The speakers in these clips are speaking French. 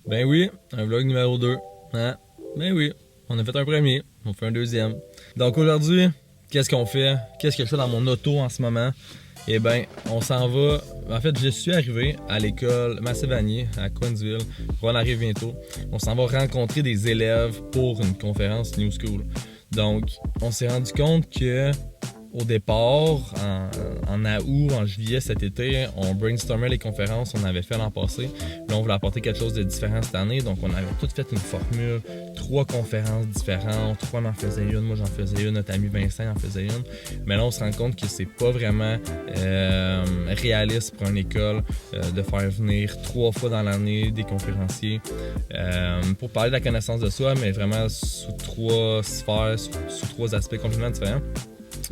Ben oui, un vlog numéro 2. Hein? Ben oui, on a fait un premier, on fait un deuxième. Donc aujourd'hui, qu'est-ce qu'on fait? Qu'est-ce que je fais dans mon auto en ce moment? Eh ben, on s'en va. En fait, je suis arrivé à l'école Massé-Vanier à Coinsville. On arrive bientôt. On s'en va rencontrer des élèves pour une conférence New School. Donc, on s'est rendu compte que au départ, en août, en juillet cet été, on brainstormait les conférences qu'on avait fait l'an passé. Là, on voulait apporter quelque chose de différent cette année. Donc, on avait tout fait une formule, 3 conférences différentes. 3 en faisaient une, moi j'en faisais une, notre ami Vincent en faisait une. Mais là, on se rend compte que c'est pas vraiment réaliste pour une école de faire venir 3 fois dans l'année des conférenciers pour parler de la connaissance de soi, mais vraiment sous 3 sphères, sous 3 aspects complètement différents.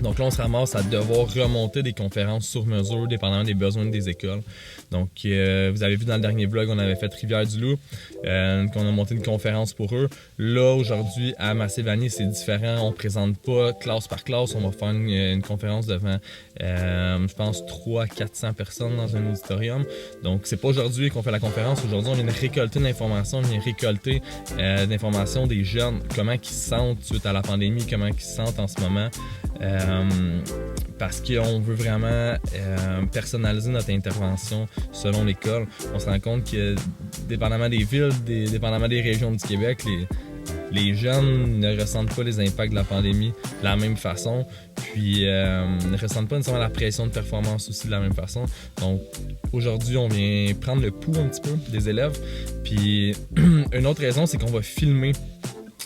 Donc là, on se ramasse à devoir remonter des conférences sur mesure, dépendamment des besoins des écoles. Donc, vous avez vu dans le dernier vlog, on avait fait Rivière-du-Loup, qu'on a monté une conférence pour eux. Là, aujourd'hui, à Massé-Vanier, c'est différent. On ne présente pas classe par classe. On va faire une conférence devant, je pense, 300-400 personnes dans un auditorium. Donc, c'est pas aujourd'hui qu'on fait la conférence. Aujourd'hui, on vient de récolter de l'information. On vient récolter de l'information des jeunes. Comment ils se sentent suite à la pandémie, comment ils se sentent en ce moment. Parce qu'on veut vraiment personnaliser notre intervention selon l'école. On se rend compte que, dépendamment des villes, dépendamment des régions du Québec, les jeunes ne ressentent pas les impacts de la pandémie de la même façon, puis ne ressentent pas nécessairement la pression de performance aussi de la même façon. Donc aujourd'hui, on vient prendre le pouls un petit peu des élèves. Puis une autre raison, c'est qu'on va filmer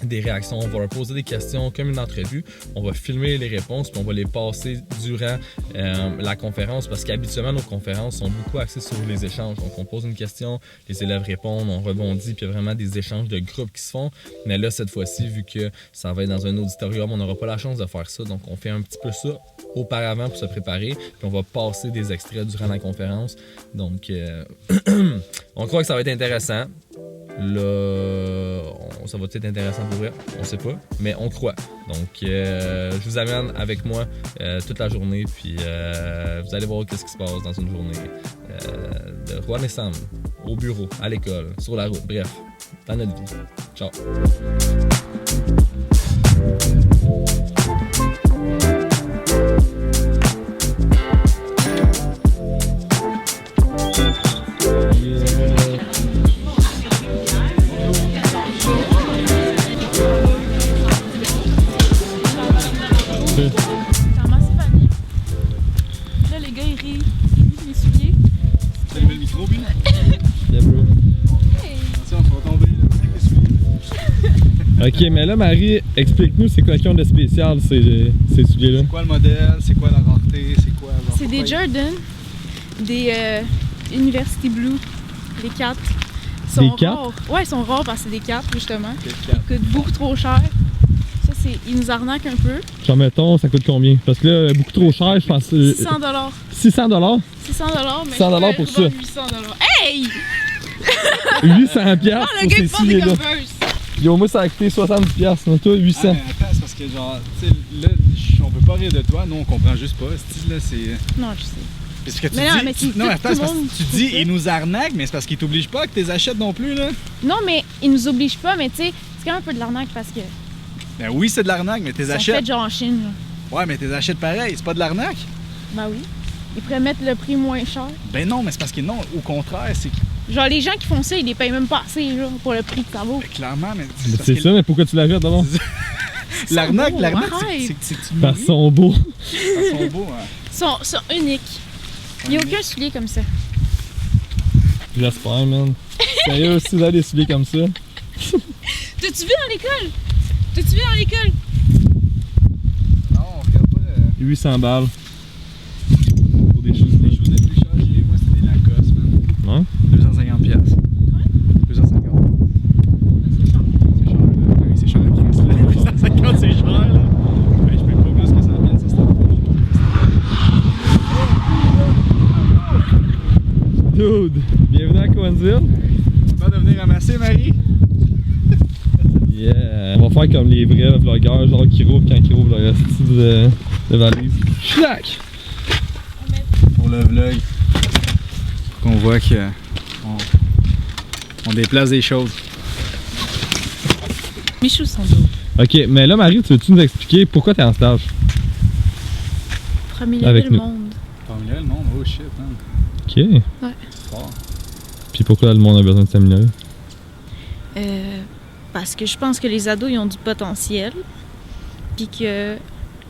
des réactions, on va leur poser des questions comme une entrevue, on va filmer les réponses puis on va les passer durant la conférence parce qu'habituellement nos conférences sont beaucoup axées sur les échanges. Donc on pose une question, les élèves répondent, on rebondit puis il y a vraiment des échanges de groupe qui se font. Mais là cette fois-ci, vu que ça va être dans un auditorium, on n'aura pas la chance de faire ça. Donc on fait un petit peu ça auparavant pour se préparer puis on va passer des extraits durant la conférence. Donc on croit que ça va être intéressant. Là, ça va être intéressant pour vrai, on sait pas, mais on croit. Donc, je vous amène avec moi toute la journée, puis vous allez voir qu'est-ce qui se passe dans une journée de Juan et Sam, au bureau, à l'école, sur la route, bref, dans notre vie. Ciao! Là, les gars, ils rient. Les souliers. T'as allumé le micro, Bill? Yeah, bro. Hey. Attention, on va tomber avec les souliers. Ok, mais là, Marie, explique-nous c'est quoi qui ont de spécial ces souliers-là? C'est quoi le modèle? C'est quoi la rareté? C'est quoi? Genre, C'est des Jordan, des University Blue, les 4. Des 4? Rares. Ouais, ils sont rares parce que c'est des 4, justement. Des Ils 4. coûtent beaucoup trop cher. Ça, ils nous arnaquent un peu. Genre, mettons, ça coûte combien? Parce que là, beaucoup trop cher, je pense. 600 $. 600 $? 600 $, mais 100 $ pour ça. 800 $. Hey! 800 piastres Ah, le pour gars, ces il porte des souliers-là. Converse. Yo, moi, ça a coûté 70 piastres. Toi, 800. Ah, mais attends, c'est parce que genre, tu sais, là, on peut pas rire de toi, nous on comprend juste pas. Ce style là, c'est. Non, je sais. Parce que tu Mais non, dis. mais c'est- non, tout- attends, tout c'est parce le monde que tu fait dis, ça. ils nous arnaquent, mais c'est parce qu'ils t'obligent pas que tu les achètes non plus, là. Non, mais ils nous obligent pas, mais tu sais, c'est quand même un peu de l'arnaque parce que Ben oui, c'est de l'arnaque, mais tu les ils sont achètes. faits genre en Chine. Là. Ouais, mais tu les achètes pareil, c'est pas de l'arnaque. Ben oui. Ils pourraient mettre le prix moins cher. Ben non, mais c'est parce que non, au contraire, c'est que. Genre, les gens qui font ça, ils les payent même pas assez là, pour le prix que ça vaut. Ben, clairement, mais. Mais parce c'est que ça, mais pourquoi tu l'achètes d'abord? L'arnaque, beaux, l'arnaque, arrête. c'est que tu Parce qu'ils sont beaux. Ils sont beaux, hein. Ils sont uniques. Il n'y a aucun soulier comme ça. J'espère, man. Sérieux, si vous avez des souliers comme ça. T'as-tu vu dans l'école? T'as-tu vu dans l'école? Non, on regarde pas. 800 balles. Pour des choses. Les choses les plus chères que j'ai, moi, c'était des Lacoste, man. Ouais? 250 piastres. 250. C'est cher, là. Oui, c'est cher, Chris, là. 250, c'est cher, là. Ben, je paye pas plus que 100 piastres, ça, c'est Dude, bienvenue à Coinsville. pas de venir ramasser, Marie. Yeah. On va faire comme les vrais vlogueurs, genre qui rouvrent quand ils rouvrent leur reste de valise. Schlac! Pour le vlog, qu'on voit que On déplace des choses. Mes choses sont d'eau. Ok, mais là, Marie, tu veux-tu nous expliquer pourquoi t'es en stage? Pour améliorer Avec le nous. monde. Pour améliorer le monde, oh shit, hein. Ok. Ouais. C'est fort. Puis pourquoi le monde a besoin de s'améliorer? Parce que je pense que les ados, ils ont du potentiel. Puis que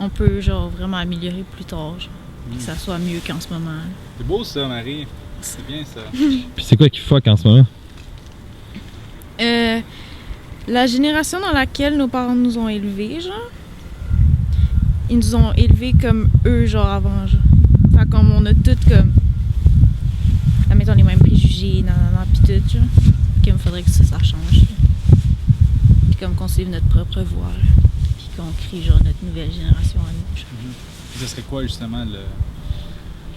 on peut, genre, vraiment améliorer plus tard. Genre, que ça soit mieux qu'en ce moment. C'est beau ça, Marie. C'est bien ça. Puis c'est quoi qui fuck en ce moment? La génération dans laquelle nos parents nous ont élevés, genre, ils nous ont élevés comme eux, genre, avant, genre. Fait comme on a toutes comme, admettons, les mêmes préjugés, nanana, pis tout, genre. Qu'il me faudrait que ça change. Puis comme qu'on suive notre propre voie, là. Puis qu'on crée, genre, notre nouvelle génération à nous, genre. Ce serait quoi justement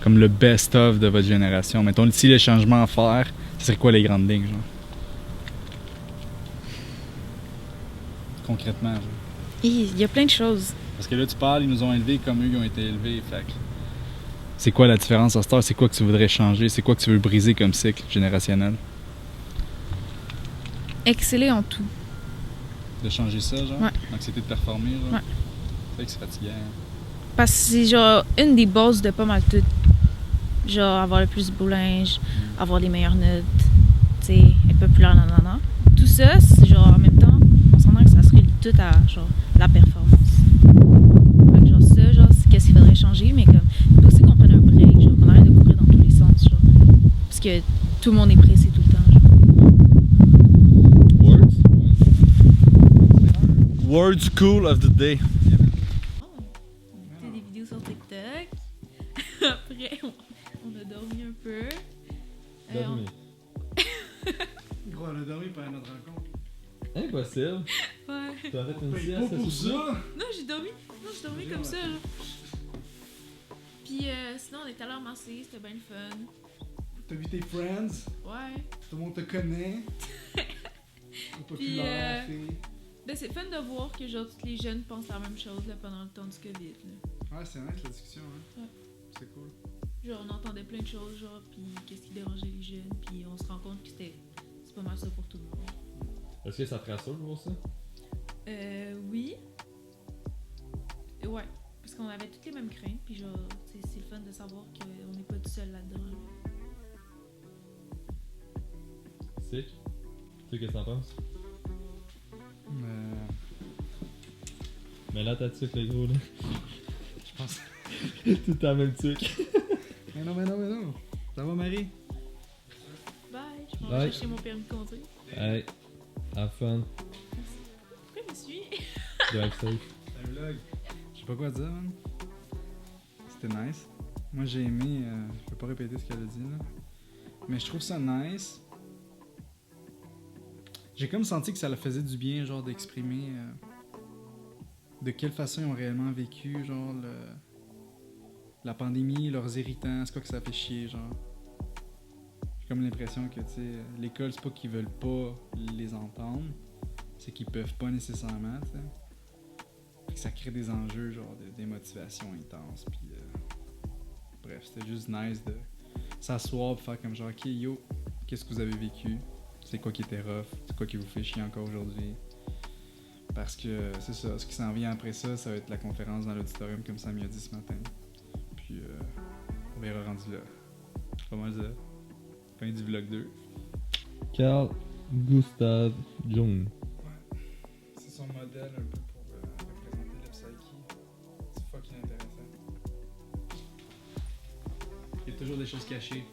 comme le best-of de votre génération? Mettons, si les changements à faire, ce serait quoi les grandes lignes, genre? Concrètement, genre. Et il y a plein de choses. Parce que là, tu parles, ils nous ont élevés comme eux, ils ont été élevés, fait que c'est quoi la différence à cette heure? C'est quoi que tu voudrais changer? C'est quoi que tu veux briser comme cycle générationnel? Exceller en tout. De changer ça, genre? Ouais. L'anxiété de performer, genre? Ouais. C'est vrai que c'est fatigant. Hein? Parce que c'est genre une des bases de pas mal tout. Genre avoir le plus beau linge, avoir les meilleures notes, tu sais, être populaire, nanana. Tout ça, c'est genre en même temps, on s'entend que ça serait tout à genre la performance. Fait que genre ça, genre c'est qu'est-ce qu'il faudrait changer, mais comme il faut aussi qu'on prenne un break, genre qu'on arrête de courir dans tous les sens, genre. Parce que tout le monde est pressé tout le temps, genre. Words cool of the day. On a des vidéos sur TikTok. Après, on a dormi un peu. Gros, on a dormi pendant notre rencontre. Impossible. Ouais. T'as fait une Pas sieste pour ça! Non, j'ai dormi comme ça, là. Puis sinon, on est allé en Marseille, c'était bien le fun. T'as vu tes friends? Ouais. Tout le monde te connaît. Puis, ben, c'est fun de voir que genre tous les jeunes pensent la même chose là, pendant le temps du COVID. Là. Ouais, c'est nice la discussion, hein? Ouais. C'est cool. Genre, on entendait plein de choses, genre, puis qu'est-ce qui dérangeait les jeunes, puis on se rend compte que c'est pas mal ça pour tout le monde. Est-ce que ça te rassure de voir ça? Oui. Ouais. Parce qu'on avait toutes les mêmes craintes, puis genre, c'est le fun de savoir qu'on n'est pas tout seul là-dedans. Là. Sick. Tu sais qu'est-ce que t'en penses? Mais là, t'as tuque le gros là. Je pense. Tout à même tuque. Mais non. Ça va, Marie? Bye. Je m'en Bye. vais chercher mon permis de conduire. Hey, have fun. Pourquoi je me suis? Drive safe. Un vlog. Je sais pas quoi dire, man. C'était nice. Moi, j'ai aimé. Je vais pas répéter ce qu'elle a dit, là. Mais je trouve ça nice. J'ai comme senti que ça leur faisait du bien, genre, d'exprimer de quelle façon ils ont réellement vécu, genre, la pandémie, leurs irritants, c'est quoi que ça fait chier, genre. J'ai comme l'impression que, tu sais, l'école, c'est pas qu'ils veulent pas les entendre, c'est qu'ils peuvent pas nécessairement, tu sais. Fait que ça crée des enjeux, genre, des motivations intenses, puis bref, c'était juste nice de s'asseoir et faire comme genre, ok, yo, qu'est-ce que vous avez vécu? C'est quoi qui était rough? C'est quoi qui vous fait chier encore aujourd'hui? Parce que c'est ça, ce qui s'en vient après ça, ça va être la conférence dans l'auditorium comme ça m'a dit ce matin. Puis on verra rendu là. C'est pas mal ça. Fin du vlog 2. Carl Gustav Jung. Ouais. C'est son modèle un peu pour représenter le psyche. C'est fucking intéressant. Il y a toujours des choses cachées.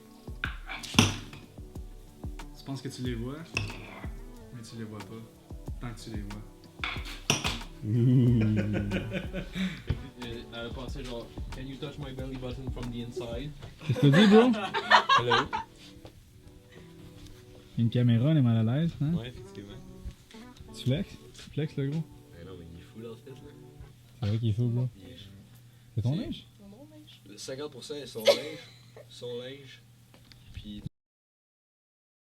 Tu penses que tu les vois, mais tu les vois pas. Tant que tu les vois. Elle a passé genre, can you touch my belly button from the inside? Qu'est-ce que tu dis, bro? Hello? Une caméra, on est mal à l'aise, hein? Ouais, effectivement. Tu flex? Tu flex le gros? Mais non, mais il est fou l'outfit là. C'est vrai qu'il est fou, bro. Il est- C'est ton linge? Le 50% est son linge. Son linge.